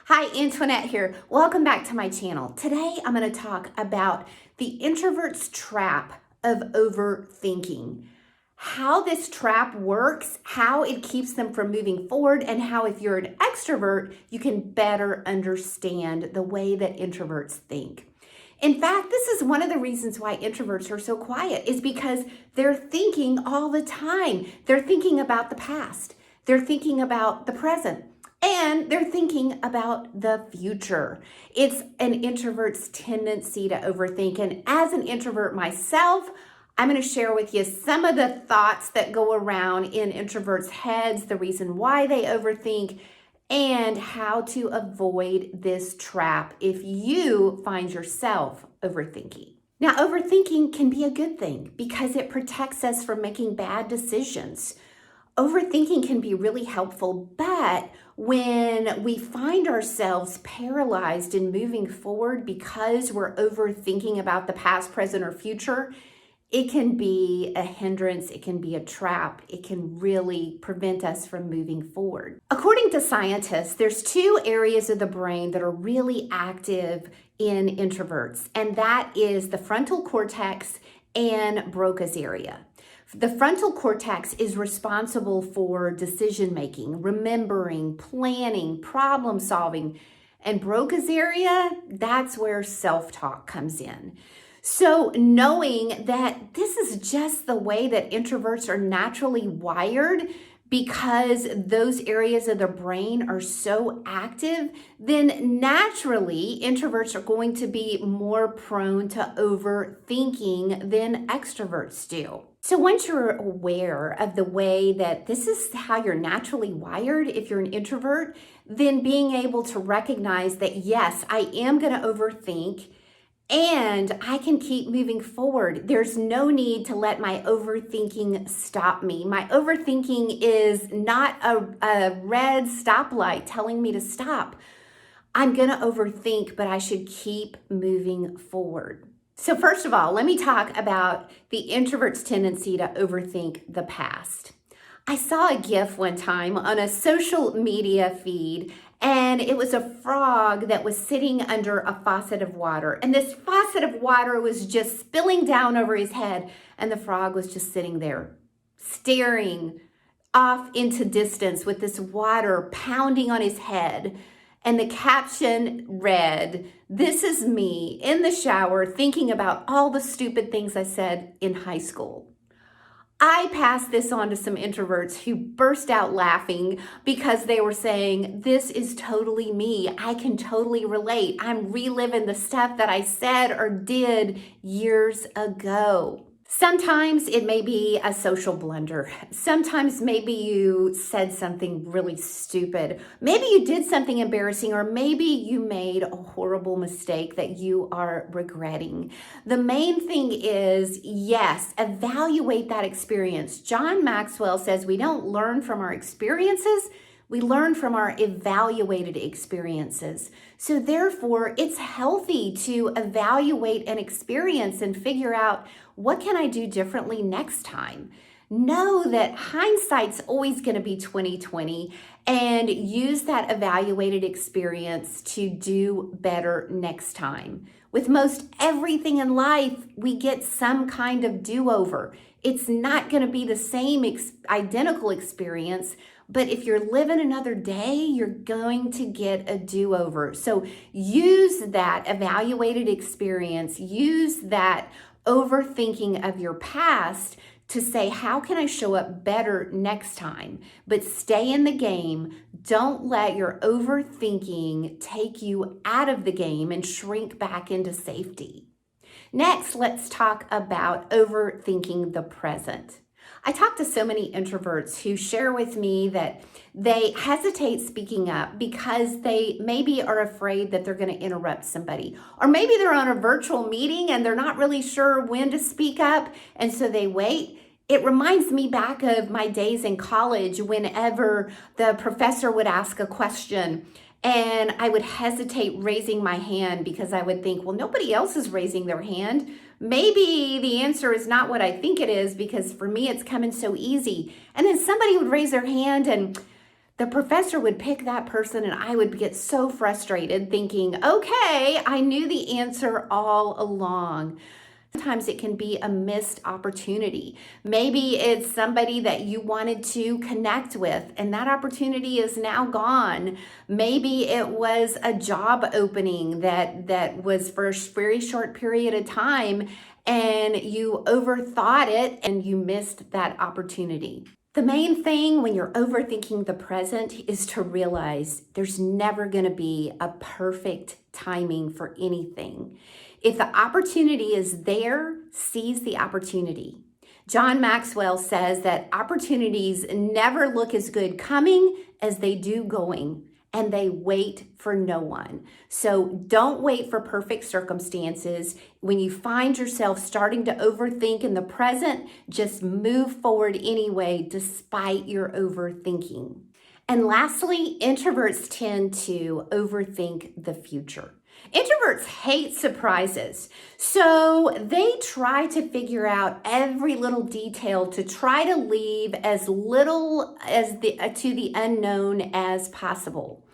Hi, Antoinette here. Welcome back to my channel. Today, I'm going to talk about the introvert's trap of overthinking. How this trap works, how it keeps them from moving forward, and how if you're an extrovert, you can better understand the way that introverts think. In fact, this is one of the reasons why introverts are so quiet, is because they're thinking all the time. They're thinking about the past. They're thinking about the present. And they're thinking about the future. It's an introvert's tendency to overthink. And as an introvert myself, I'm going to share with you some of the thoughts that go around in introverts' heads, the reason why they overthink, and how to avoid this trap if you find yourself overthinking. Now, overthinking can be a good thing because it protects us from making bad decisions. Overthinking can be really helpful, but when we find ourselves paralyzed in moving forward because we're overthinking about the past, present, or future, it can be a hindrance, it can be a trap, it can really prevent us from moving forward. According to scientists, there's two areas of the brain that are really active in introverts, and that is the frontal cortex and Broca's area. The frontal cortex is responsible for decision making, remembering, planning, problem solving, and Broca's area, that's where self-talk comes in. So knowing that this is just the way that introverts are naturally wired because those areas of the brain are so active, then naturally introverts are going to be more prone to overthinking than extroverts do. So once you're aware of the way that this is how you're naturally wired if you're an introvert, then being able to recognize that, yes, I am going to overthink and I can keep moving forward. There's no need to let my overthinking stop me. My overthinking is not a red stoplight telling me to stop. I'm going to overthink, but I should keep moving forward. So first of all, let me talk about the introvert's tendency to overthink the past. I saw a GIF one time on a social media feed, and it was a frog that was sitting under a faucet of water. And this faucet of water was just spilling down over his head, and the frog was just sitting there, staring off into distance with this water pounding on his head. And the caption read, "This is me in the shower thinking about all the stupid things I said in high school." I passed this on to some introverts who burst out laughing because they were saying, this is totally me. I can totally relate. I'm reliving the stuff that I said or did years ago. Sometimes it may be a social blunder. Sometimes maybe you said something really stupid. Maybe you did something embarrassing, or maybe you made a horrible mistake that you are regretting. The main thing is, yes, evaluate that experience. John Maxwell says we don't learn from our experiences, we learn from our evaluated experiences. So therefore, it's healthy to evaluate an experience and figure out, what can I do differently next time? Know that hindsight's always going to be 20/20, and use that evaluated experience to do better next time. With most everything in life, we get some kind of do-over. It's not going to be the same identical experience, but if you're living another day, you're going to get a do-over. So use that evaluated experience, use that overthinking of your past to say, how can I show up better next time? But stay in the game. Don't let your overthinking take you out of the game and shrink back into safety. Next, let's talk about overthinking the present. I talk to so many introverts who share with me that they hesitate speaking up because they maybe are afraid that they're going to interrupt somebody. Or maybe they're on a virtual meeting and they're not really sure when to speak up, and so they wait. It reminds me back of my days in college whenever the professor would ask a question and I would hesitate raising my hand because I would think, well, nobody else is raising their hand. Maybe the answer is not what I think it is because for me, it's coming so easy. And then somebody would raise their hand and the professor would pick that person and I would get so frustrated thinking, okay, I knew the answer all along. Sometimes it can be a missed opportunity. Maybe it's somebody that you wanted to connect with and that opportunity is now gone. Maybe it was a job opening that was for a very short period of time and you overthought it and you missed that opportunity. The main thing when you're overthinking the present is to realize there's never going to be a perfect timing for anything. If the opportunity is there, seize the opportunity. John Maxwell says that opportunities never look as good coming as they do going, and they wait for no one. So don't wait for perfect circumstances. When you find yourself starting to overthink in the present, just move forward anyway, despite your overthinking. And lastly, introverts tend to overthink the future. Introverts hate surprises, so they try to figure out every little detail to try to leave as little as to the unknown as possible.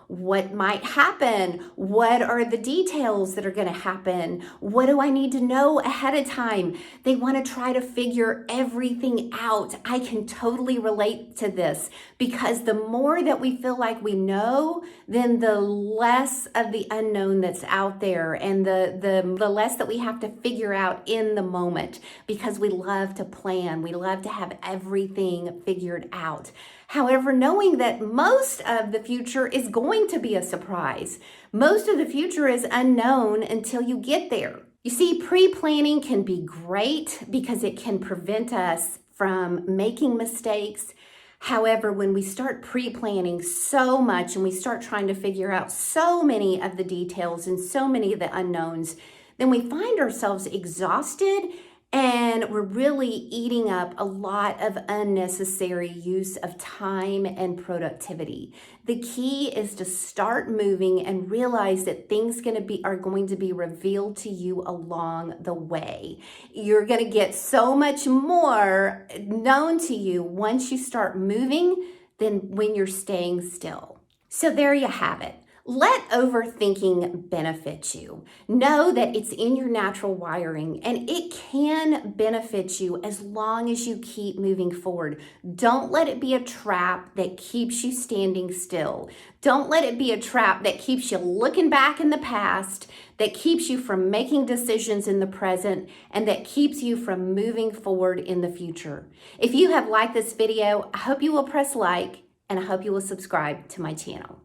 What might happen? What are the details that are going to happen? What do I need to know ahead of time? They want to try to figure everything out. I can totally relate to this because the more that we feel like we know, then the less of the unknown that's out there and the less that we have to figure out in the moment because we love to plan. We love to have everything figured out. However, knowing that most of the future is going to be a surprise. Most of the future is unknown until you get there. You see, pre-planning can be great because it can prevent us from making mistakes. However, when we start pre-planning so much and we start trying to figure out so many of the details and so many of the unknowns, then we find ourselves exhausted and we're really eating up a lot of unnecessary use of time and productivity. The key is to start moving and realize that things are going to be revealed to you along the way. You're going to get so much more known to you once you start moving than when you're staying still. So there you have it. Let overthinking benefit you. Know that it's in your natural wiring and it can benefit you as long as you keep moving forward. Don't let it be a trap that keeps you standing still. Don't let it be a trap that keeps you looking back in the past, that keeps you from making decisions in the present, and that keeps you from moving forward in the future. If you have liked this video, I hope you will press like and I hope you will subscribe to my channel.